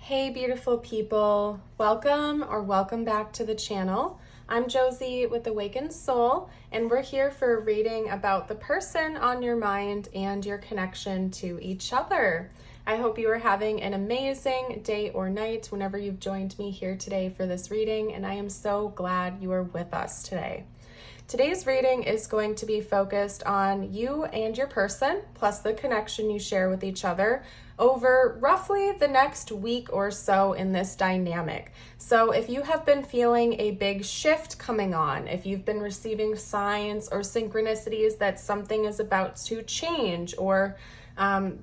Hey beautiful people, welcome back to the channel. I'm Josie with Awakened Soul, and we're here for a reading about the person on your mind and your connection to each other. I hope you are having an amazing day or night whenever you've joined me here today for this reading, and I am so glad you are with us today. Today's reading is going to be focused on you and your person, plus the connection you share with each other over roughly the next week or so in this dynamic. So if you have been feeling a big shift coming on, if you've been receiving signs or synchronicities that something is about to change, or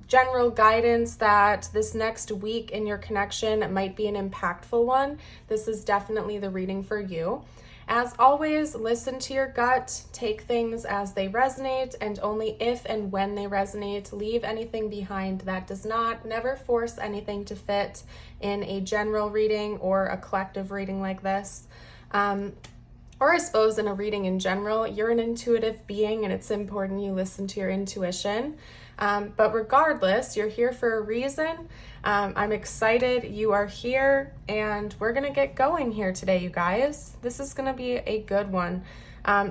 general guidance that this next week in your connection might be an impactful one, this is definitely the reading for you. As always, listen to your gut, take things as they resonate, and only if and when they resonate, leave anything behind that does not. Never force anything to fit in a general reading or a collective reading like this. Or I suppose in a reading in general, you're an intuitive being and it's important you listen to your intuition. But regardless, you're here for a reason. I'm excited you are here, and we're going to get going here today, you guys. This is going to be a good one.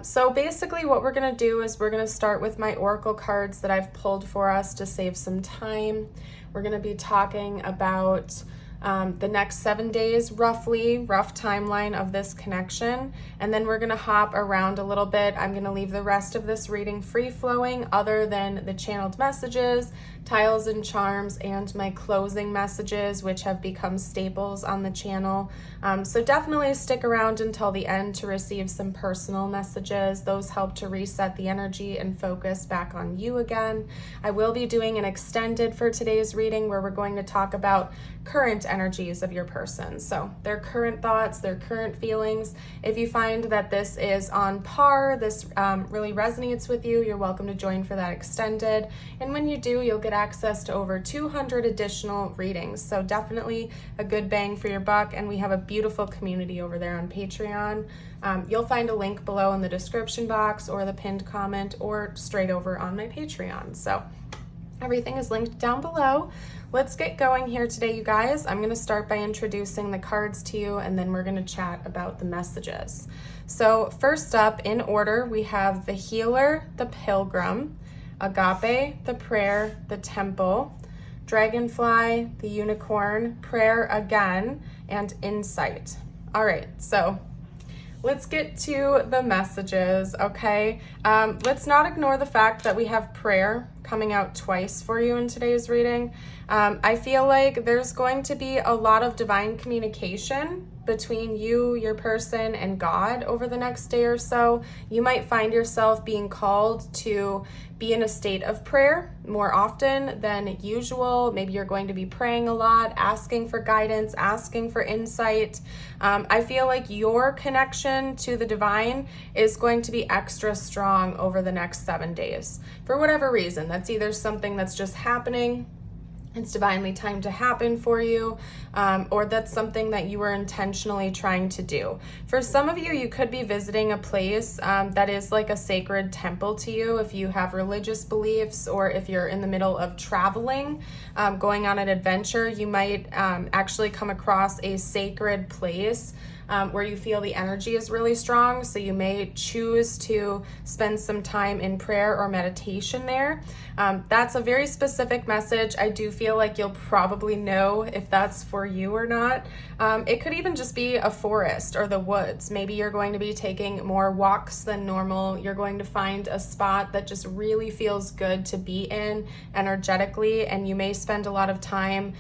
So basically what we're going to do is we're going to start with my oracle cards that I've pulled for us to save some time. We're going to be talking about the next 7 days, rough timeline of this connection. And then we're going to hop around a little bit. I'm going to leave the rest of this reading free flowing other than the channeled messages, tiles and charms, and my closing messages, which have become staples on the channel. So definitely stick around until the end to receive some personal messages. Those help to reset the energy and focus back on you again. I will be doing an extended for today's reading where we're going to talk about current energies of your person. So their current thoughts, their current feelings. If you find that this is on par, this really resonates with you, you're welcome to join for that extended. And when you do, you'll get access to over 200 additional readings. So definitely a good bang for your buck. And we have a beautiful community over there on Patreon. You'll find a link below in the description box or the pinned comment or straight over on my Patreon. So everything is linked down below. Let's get going here today, you guys. I'm going to start by introducing the cards to you, and then we're going to chat about the messages. So first up in order, we have the Healer, the Pilgrim, Agape, the Prayer, the Temple, Dragonfly, the Unicorn, Prayer again, and Insight. All right, so let's get to the messages, okay? Let's not ignore the fact that we have prayer coming out twice for you in today's reading. I feel like there's going to be a lot of divine communication between you, your person, and God over the next day or so. You might find yourself being called to be in a state of prayer more often than usual. Maybe you're going to be praying a lot, asking for guidance, asking for insight. I feel like your connection to the divine is going to be extra strong over the next 7 days. For whatever reason, that's either something that's just happening, it's divinely timed to happen for you, or that's something that you were intentionally trying to do. For some of you, you could be visiting a place that is like a sacred temple to you if you have religious beliefs, or if you're in the middle of traveling, going on an adventure, you might actually come across a sacred place where you feel the energy is really strong. So you may choose to spend some time in prayer or meditation there. That's a very specific message. I do feel like you'll probably know if that's for you or not. It could even just be a forest or the woods. Maybe you're going to be taking more walks than normal. You're going to find a spot that just really feels good to be in energetically, and you may spend a lot of time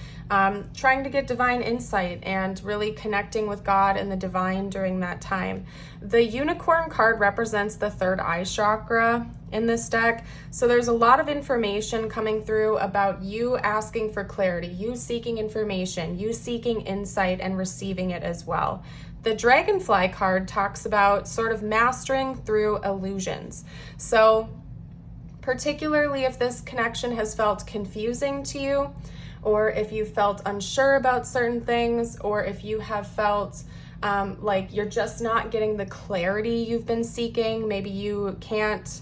trying to get divine insight and really connecting with God and the divine during that time. The Unicorn card represents the third eye chakra in this deck. So there's a lot of information coming through about you asking for clarity, you seeking information, you seeking insight and receiving it as well. The Dragonfly card talks about sort of mastering through illusions. So particularly if this connection has felt confusing to you, or if you felt unsure about certain things, or if you have felt like you're just not getting the clarity you've been seeking, maybe you can't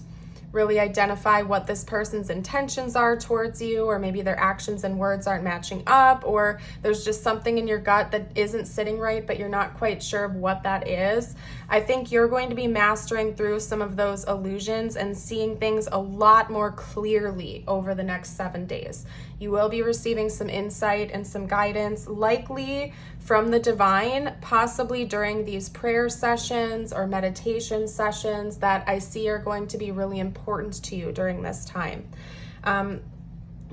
really identify what this person's intentions are towards you, or maybe their actions and words aren't matching up, or there's just something in your gut that isn't sitting right, but you're not quite sure of what that is. I think you're going to be mastering through some of those illusions and seeing things a lot more clearly over the next 7 days. You will be receiving some insight and some guidance, likely from the divine, possibly during these prayer sessions or meditation sessions that I see are going to be really important to you during this time.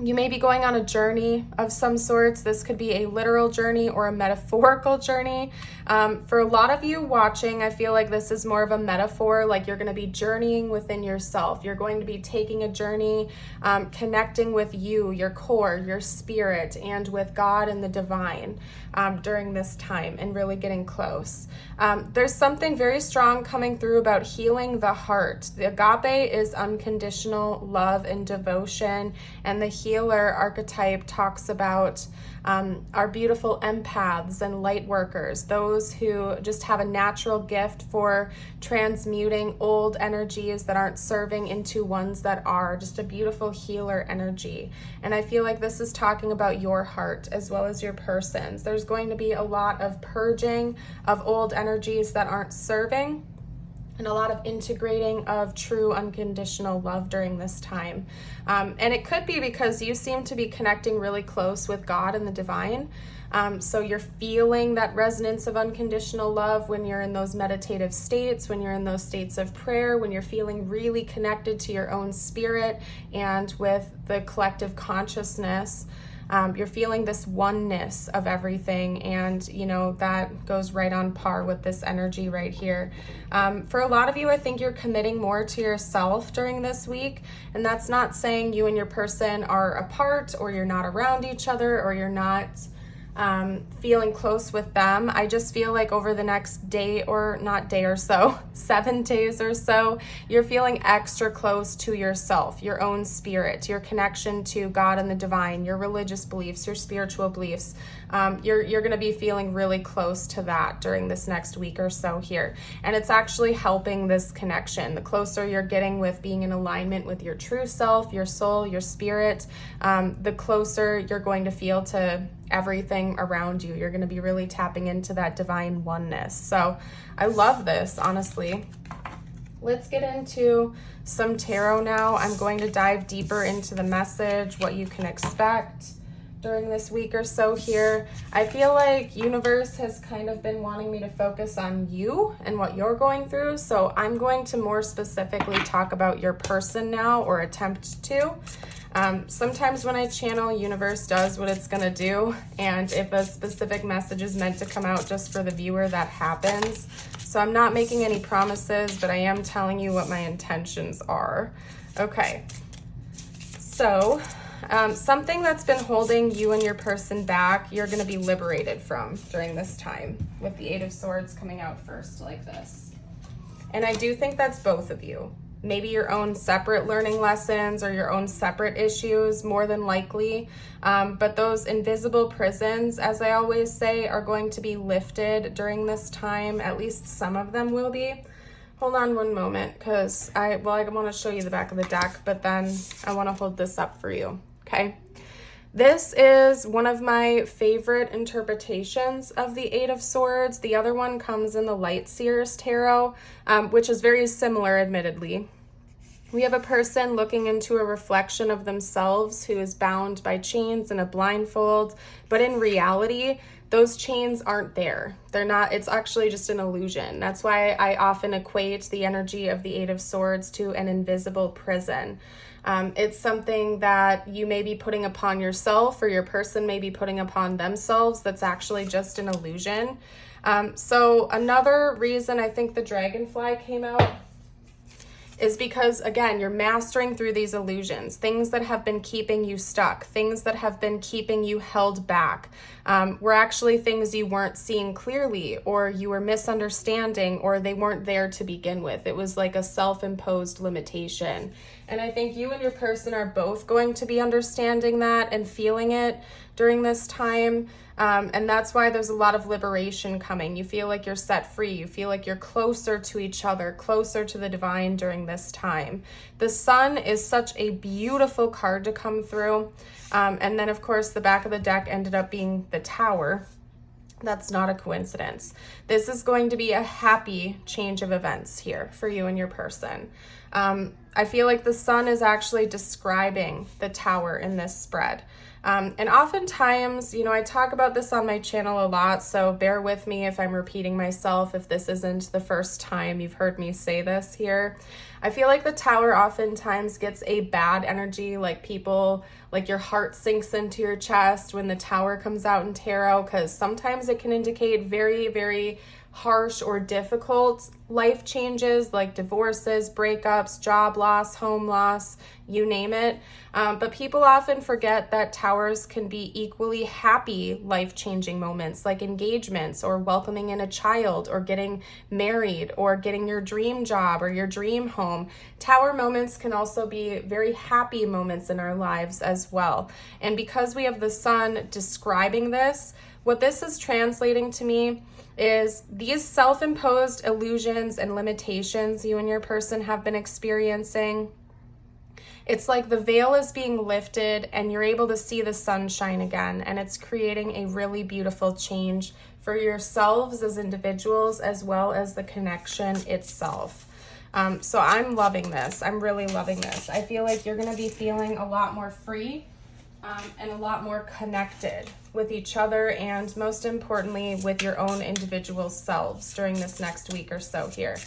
You may be going on a journey of some sorts. This could be a literal journey or a metaphorical journey. For a lot of you watching, I feel like this is more of a metaphor, like you're going to be journeying within yourself. You're going to be taking a journey, connecting with you, your core, your spirit, and with God and the divine during this time, and really getting close. There's something very strong coming through about healing the heart. The agape is unconditional love and devotion, and the healer archetype talks about our beautiful empaths and light workers, those who just have a natural gift for transmuting old energies that aren't serving into ones that are, just a beautiful healer energy. And I feel like this is talking about your heart as well as your person's. There's going to be a lot of purging of old energies that aren't serving, and a lot of integrating of true unconditional love during this time. And it could be because you seem to be connecting really close with God and the divine. So you're feeling that resonance of unconditional love when you're in those meditative states, when you're in those states of prayer, when you're feeling really connected to your own spirit and with the collective consciousness. You're feeling this oneness of everything, and that goes right on par with this energy right here. For a lot of you, I think you're committing more to yourself during this week, and that's not saying you and your person are apart, or you're not around each other, or you're not feeling close with them. I just feel like over the next day, or not day or so, 7 days or so, you're feeling extra close to yourself, your own spirit, your connection to God and the divine, your religious beliefs, your spiritual beliefs. You're going to be feeling really close to that during this next week or so here. And it's actually helping this connection. The closer you're getting with being in alignment with your true self, your soul, your spirit, the closer you're going to feel to everything around you. You're going to be really tapping into that divine oneness. So I love this, honestly. Let's get into some tarot now. I'm going to dive deeper into the message, what you can expect during this week or so here. I feel like universe has kind of been wanting me to focus on you and what you're going through. So I'm going to more specifically talk about your person now, or attempt to. Sometimes when I channel, universe does what it's gonna do, and if a specific message is meant to come out just for the viewer, that happens. So I'm not making any promises, but I am telling you what my intentions are. Okay, so something that's been holding you and your person back, you're gonna be liberated from during this time, with the 8 of Swords coming out first like this. And I do think that's both of you. Maybe your own separate learning lessons or your own separate issues, more than likely. But those invisible prisons, as I always say, are going to be lifted during this time. At least some of them will be. Hold on one moment, because I want to show you the back of the deck, but then I want to hold this up for you, okay? This is one of my favorite interpretations of the 8 of Swords. The other one comes in the Light Seers Tarot, which is very similar, admittedly. We have a person looking into a reflection of themselves who is bound by chains and a blindfold, but in reality, those chains aren't there. They're not, it's actually just an illusion. That's why I often equate the energy of the 8 of Swords to an invisible prison. It's something that you may be putting upon yourself, or your person may be putting upon themselves, that's actually just an illusion. So another reason I think the dragonfly came out is because, again, you're mastering through these illusions, things that have been keeping you stuck, things that have been keeping you held back, were actually things you weren't seeing clearly, or you were misunderstanding, or they weren't there to begin with. It was like a self-imposed limitation. And I think you and your person are both going to be understanding that and feeling it during this time. And that's why there's a lot of liberation coming. You feel like you're set free. You feel like you're closer to each other, closer to the divine during this time. The sun is such a beautiful card to come through. And then, of course, the back of the deck ended up being the Tower. That's not a coincidence. This is going to be a happy change of events here for you and your person. I feel like the sun is actually describing the Tower in this spread. And oftentimes, I talk about this on my channel a lot, so bear with me if I'm repeating myself, if this isn't the first time you've heard me say this here. I feel like the Tower oftentimes gets a bad energy, like your heart sinks into your chest when the Tower comes out in tarot, because sometimes it can indicate very, very harsh or difficult life changes like divorces, breakups, job loss, home loss, you name it. But people often forget that Towers can be equally happy life-changing moments like engagements or welcoming in a child or getting married or getting your dream job or your dream home. Tower moments can also be very happy moments in our lives as well. And because we have the sun describing this, what this is translating to me is these self-imposed illusions and limitations you and your person have been experiencing. It's like the veil is being lifted and you're able to see the sunshine again, and it's creating a really beautiful change for yourselves as individuals as well as the connection itself. So I'm loving this. I'm really loving this. I feel like you're going to be feeling a lot more free and a lot more connected with each other, and most importantly with your own individual selves during this next week or so here.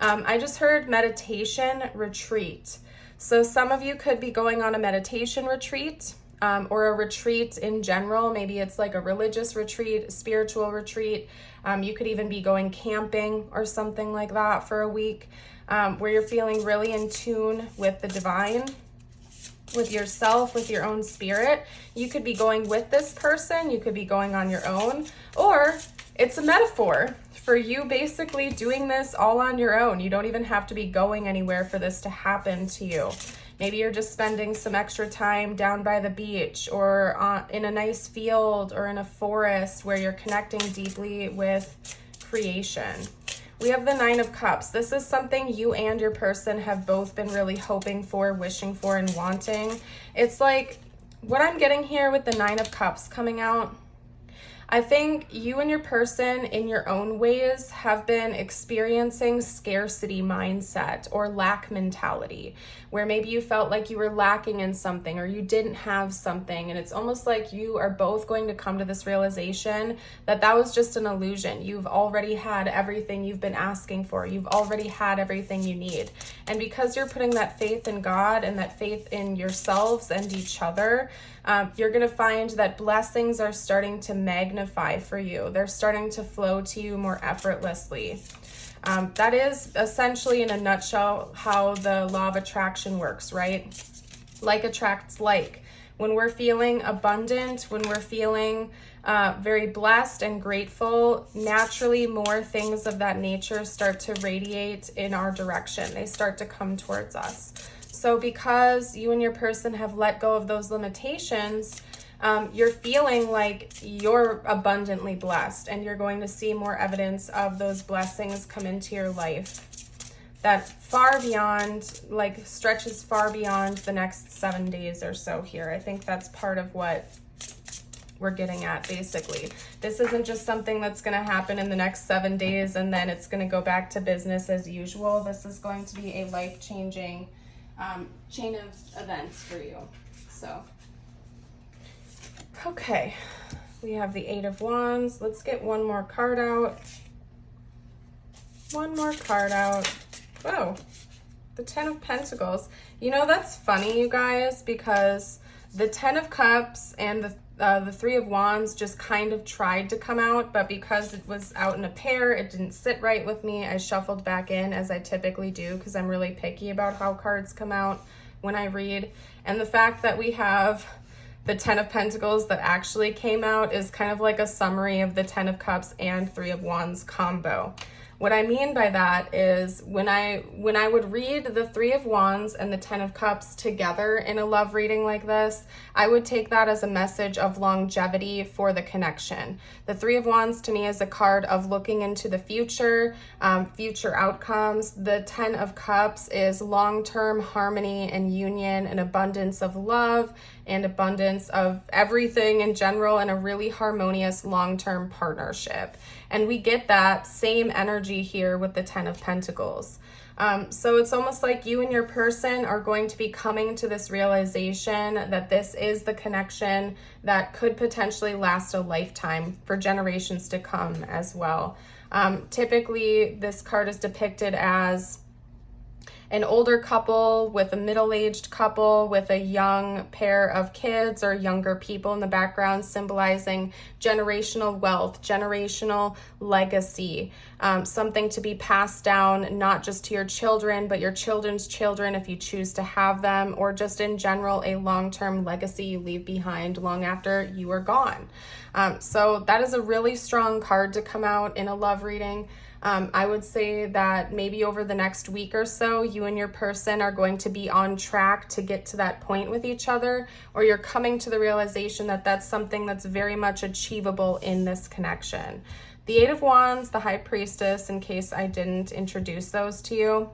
I just heard meditation retreat. So some of you could be going on a meditation retreat or a retreat in general. Maybe it's like a religious retreat, a spiritual retreat. You could even be going camping or something like that for a week where you're feeling really in tune with the divine, with yourself, with your own spirit. You could be going with this person, you could be going on your own, or it's a metaphor for you basically doing this all on your own. You don't even have to be going anywhere for this to happen to you. Maybe you're just spending some extra time down by the beach or in a nice field or in a forest where you're connecting deeply with creation. We have the Nine of Cups. This is something you and your person have both been really hoping for, wishing for, and wanting. It's like what I'm getting here with the Nine of Cups coming out. I think you and your person in your own ways have been experiencing scarcity mindset or lack mentality, where maybe you felt like you were lacking in something or you didn't have something. And it's almost like you are both going to come to this realization that that was just an illusion. You've already had everything you've been asking for. You've already had everything you need. And because you're putting that faith in God and that faith in yourselves and each other, you're going to find that blessings are starting to magnify for you. They're starting to flow to you more effortlessly. That is essentially in a nutshell how the law of attraction works, right? Like attracts like. When we're feeling abundant, when we're feeling very blessed and grateful, naturally more things of that nature start to radiate in our direction. They start to come towards us. So because you and your person have let go of those limitations, you're feeling like you're abundantly blessed, and you're going to see more evidence of those blessings come into your life that far beyond, like stretches far beyond the next 7 days or so here. I think that's part of what we're getting at basically. This isn't just something that's going to happen in the next 7 days and then it's going to go back to business as usual. This is going to be a life-changing chain of events for you. So, okay, we have the Eight of Wands. Let's get one more card out. One more card out. Oh, the Ten of Pentacles. You know, that's funny, you guys, because the Ten of Cups and the Three of Wands just kind of tried to come out, but because it was out in a pair, it didn't sit right with me. I shuffled back in as I typically do because I'm really picky about how cards come out when I read. And the fact that we have the Ten of Pentacles that actually came out is kind of like a summary of the Ten of Cups and Three of Wands combo. What I mean by that is when I would read the Three of Wands and the Ten of Cups together in a love reading like this, I would take that as a message of longevity for the connection. The Three of Wands to me is a card of looking into the future, future outcomes. The Ten of Cups is long-term harmony and union and abundance of love and abundance of everything in general and a really harmonious long-term partnership. And we get that same energy here with the Ten of Pentacles. So it's almost like you and your person are going to be coming to this realization that this is the connection that could potentially last a lifetime for generations to come as well. Typically, this card is depicted as an older couple with a middle-aged couple with a young pair of kids or younger people in the background, symbolizing generational wealth, generational legacy, something to be passed down not just to your children, but your children's children if you choose to have them, or just in general, a long-term legacy you leave behind long after you are gone. So that is a really strong card to come out in a love reading. I would say that maybe over the next week or so, you and your person are going to be on track to get to that point with each other, or you're coming to the realization that that's something that's very much achievable in this connection. The Eight of Wands, the High Priestess, in case I didn't introduce those to you.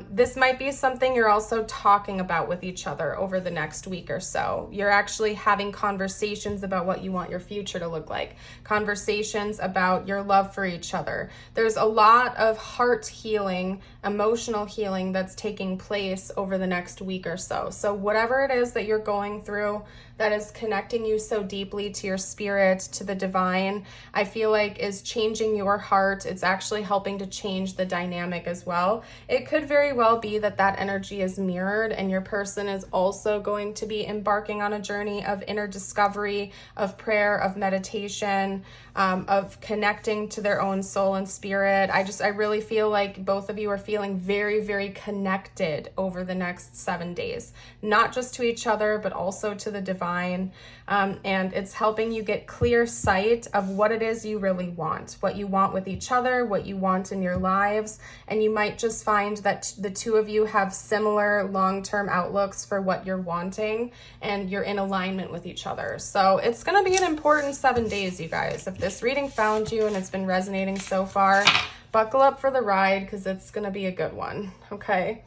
This might be something you're also talking about with each other over the next week or so. You're actually having conversations about what you want your future to look like, conversations about your love for each other. There's a lot of heart healing, emotional healing that's taking place over the next week or so. So whatever it is that you're going through that is connecting you so deeply to your spirit, to the divine, I feel like is changing your heart. It's actually helping to change the dynamic as well. It could very well be that that energy is mirrored and your person is also going to be embarking on a journey of inner discovery, of prayer, of meditation, of connecting to their own soul and spirit. I really feel like both of you are feeling very, very connected over the next 7 days, not just to each other, but also to the divine. And it's helping you get clear sight of what it is you really want, what you want with each other, what you want in your lives. And you might just find that the two of you have similar long-term outlooks for what you're wanting, and you're in alignment with each other. So it's going to be an important 7 days, you guys. If this reading found you and it's been resonating so far, buckle up for the ride because it's going to be a good one. Okay.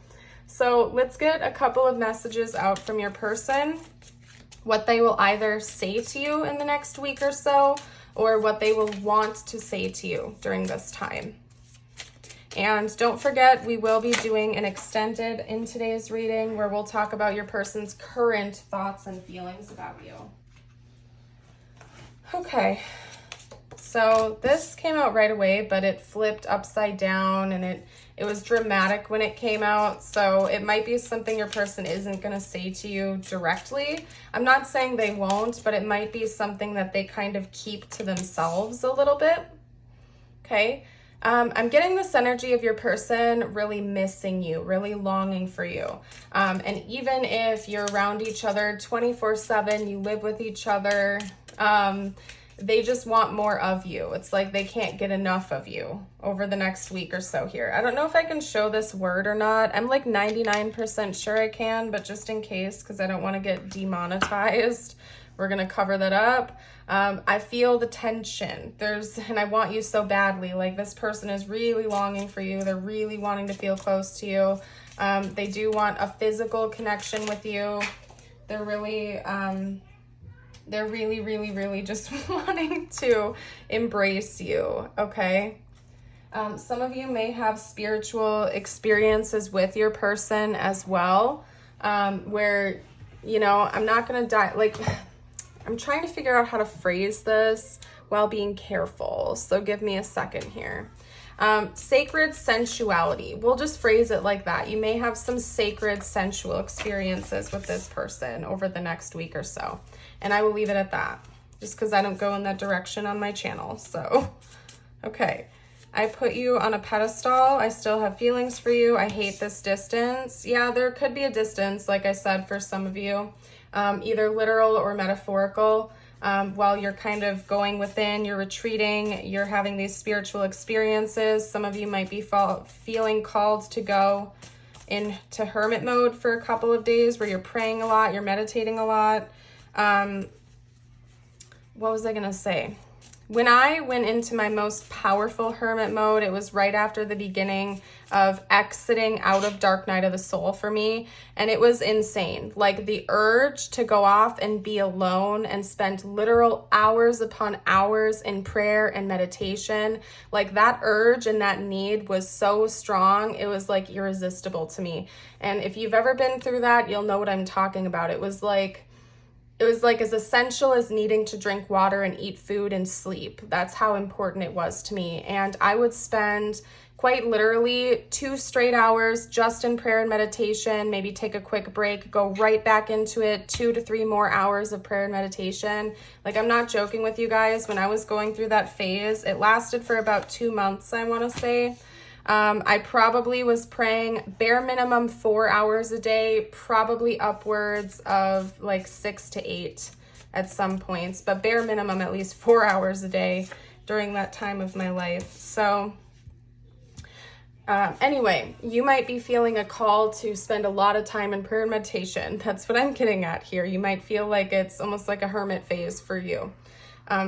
So let's get a couple of messages out from your person, what they will either say to you in the next week or so, or what they will want to say to you during this time. And don't forget, we will be doing an extended in today's reading where we'll talk about your person's current thoughts and feelings about you. Okay, so this came out right away, but it flipped upside down and it was dramatic when it came out. So it might be something your person isn't going to say to you directly. I'm not saying they won't, but it might be something that they kind of keep to themselves a little bit. Okay. I'm getting this energy of your person really missing you, really longing for you. And even if you're around each other 24/7, you live with each other, they just want more of you. It's like they can't get enough of you over the next week or so here. I don't know if I can show this word or not. I'm like 99% sure I can, but just in case, because I don't want to get demonetized, we're going to cover that up. I feel the tension. And I want you so badly. Like this person is really longing for you. They're really wanting to feel close to you. They do want a physical connection with you. They're really, really just wanting to embrace you. Okay. Some of you may have spiritual experiences with your person as well, where, you know, I'm not going to die. Like, I'm trying to figure out how to phrase this while being careful. So give me a second here. Sacred sensuality. We'll just phrase it like that. You may have some sacred sensual experiences with this person over the next week or so. And I will leave it at that just because I don't go in that direction on my channel. So, okay. I put you on a pedestal. I still have feelings for you. I hate this distance. Yeah, there could be a distance, like I said, for some of you. Either literal or metaphorical. while you're kind of going within, you're retreating, you're having these spiritual experiences. Some of you might be feeling called to go into hermit mode for a couple of days where you're praying a lot, you're meditating a lot. What was I gonna say? When I went into my most powerful hermit mode, it was right after the beginning of exiting out of Dark Night of the Soul for me. And it was insane. Like the urge to go off and be alone and spend literal hours upon hours in prayer and meditation. Like that urge and that need was so strong. It was like irresistible to me. And if you've ever been through that, you'll know what I'm talking about. It was like as essential as needing to drink water and eat food and sleep. That's how important it was to me. And I would spend quite literally 2 straight hours just in prayer and meditation, maybe take a quick break, go right back into it, 2 to 3 more hours of prayer and meditation. Like, I'm not joking with you guys. When I was going through that phase, it lasted for about 2 months, I want to say. I probably was praying bare minimum 4 hours a day, probably upwards of like 6 to 8 at some points, but bare minimum at least 4 hours a day during that time of my life. So anyway, you might be feeling a call to spend a lot of time in prayer and meditation. That's what I'm getting at here. You might feel like it's almost like a hermit phase for you.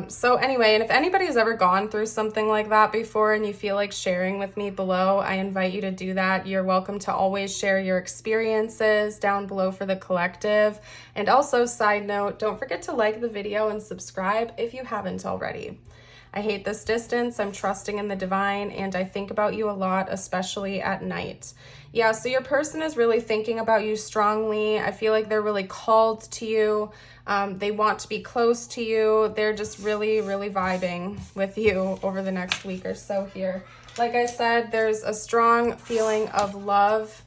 So anyway, and if anybody's ever gone through something like that before and you feel like sharing with me below, I invite you to do that. You're welcome to always share your experiences down below for the collective. And also, side note, don't forget to like the video and subscribe if you haven't already. I hate this distance. I'm trusting in the divine, and I think about you a lot, especially at night. Yeah, so your person is really thinking about you strongly. I feel like they're really called to you. They want to be close to you. They're just really, really vibing with you over the next week or so here. Like I said, there's a strong feeling of love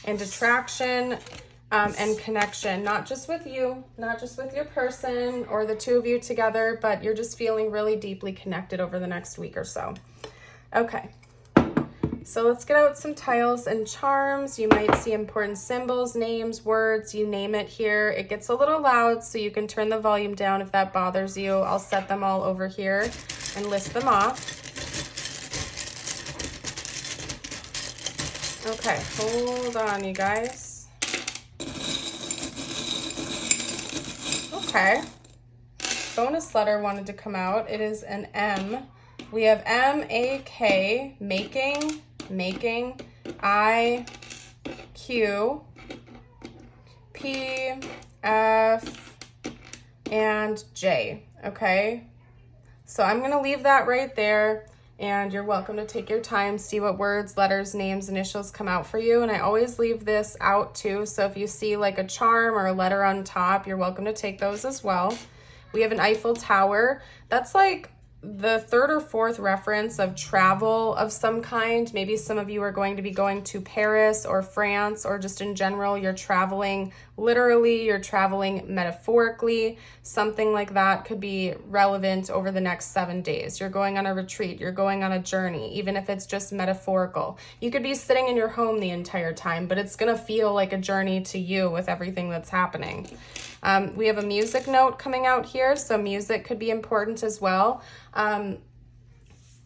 and attraction and connection, not just with you, not just with your person or the two of you together, but you're just feeling really deeply connected over the next week or so. Okay. So let's get out some tiles and charms. You might see important symbols, names, words, you name it here. It gets a little loud, so you can turn the volume down if that bothers you. I'll set them all over here and list them off. Okay, hold on, you guys. Okay. Bonus letter wanted to come out. It is an M. We have M-A-K, making, I, Q, P, F, and J, okay? So I'm gonna leave that right there, and you're welcome to take your time, see what words, letters, names, initials come out for you. And I always leave this out too, so if you see like a charm or a letter on top, you're welcome to take those as well. We have an Eiffel Tower. That's like the 3rd or 4th reference of travel of some kind. Maybe some of you are going to be going to Paris or France, or just in general, you're traveling literally, you're traveling metaphorically. Something like that could be relevant over the next 7 days. You're going on a retreat, you're going on a journey, even if it's just metaphorical. You could be sitting in your home the entire time, but it's gonna feel like a journey to you with everything that's happening. We have a music note coming out here, so music could be important as well.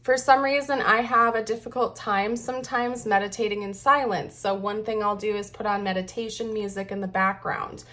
For some reason, I have a difficult time sometimes meditating in silence. So one thing I'll do is put on meditation music in the background.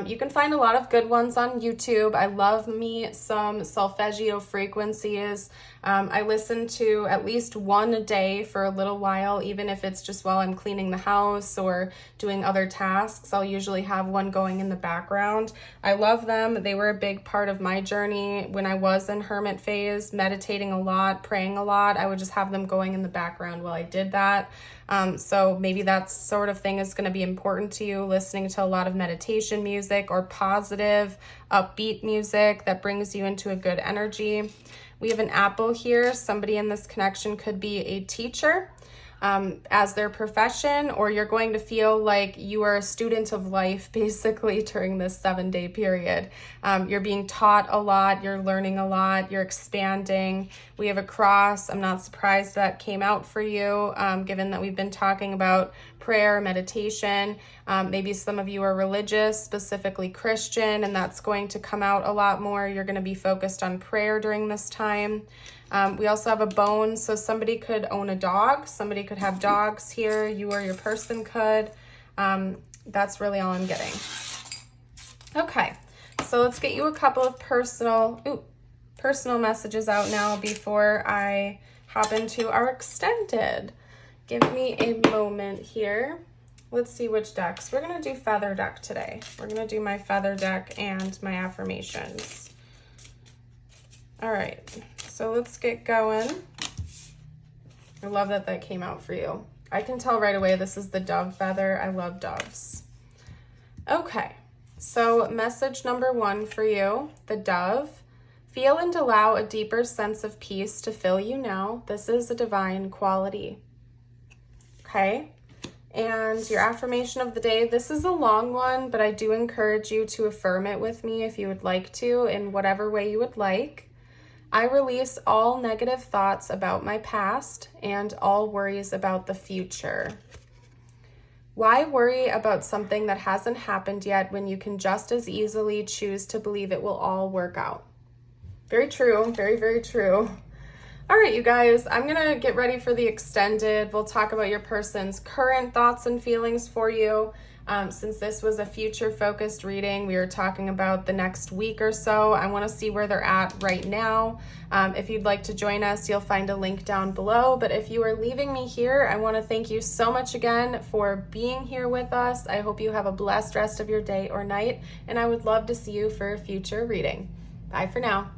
You can find a lot of good ones on YouTube. I love me some solfeggio frequencies. I listen to at least one a day for a little while, even if it's just while I'm cleaning the house or doing other tasks. I'll usually have one going in the background. I love them. They were a big part of my journey when I was in hermit phase, meditating a lot, praying a lot. I would just have them going in the background while I did that. So maybe that sort of thing is going to be important to you, listening to a lot of meditation music or positive, upbeat music that brings you into a good energy. We have an apple here. Somebody in this connection could be a teacher as their profession, or you're going to feel like you are a student of life basically during this 7-day period. You're being taught a lot, you're learning a lot, you're expanding. We have a cross. I'm not surprised that came out for you, given that we've been talking about prayer, meditation. Maybe some of you are religious, specifically Christian, and that's going to come out a lot more. You're going to be focused on prayer during this time. We also have a bone, so somebody could own a dog. Somebody could have dogs here. You or your person could. That's really all I'm getting. Okay, so let's get you a couple of personal messages out now before I hop into our extended. Give me a moment here. Let's see which decks. We're going to do feather deck today. We're going to do my feather deck and my affirmations. All right, so let's get going. I love that that came out for you. I can tell right away this is the dove feather. I love doves. Okay, so message number 1 for you, the dove. Feel and allow a deeper sense of peace to fill you now. This is a divine quality. Okay, and your affirmation of the day, this is a long one, but I do encourage you to affirm it with me if you would like to, in whatever way you would like. I release all negative thoughts about my past and all worries about the future. Why worry about something that hasn't happened yet when you can just as easily choose to believe it will all work out? Very true. Very, very true. All right, you guys, I'm going to get ready for the extended. We'll talk about your person's current thoughts and feelings for you. Since this was a future-focused reading, we were talking about the next week or so. I want to see where they're at right now. If you'd like to join us, you'll find a link down below. But if you are leaving me here, I want to thank you so much again for being here with us. I hope you have a blessed rest of your day or night, and I would love to see you for a future reading. Bye for now.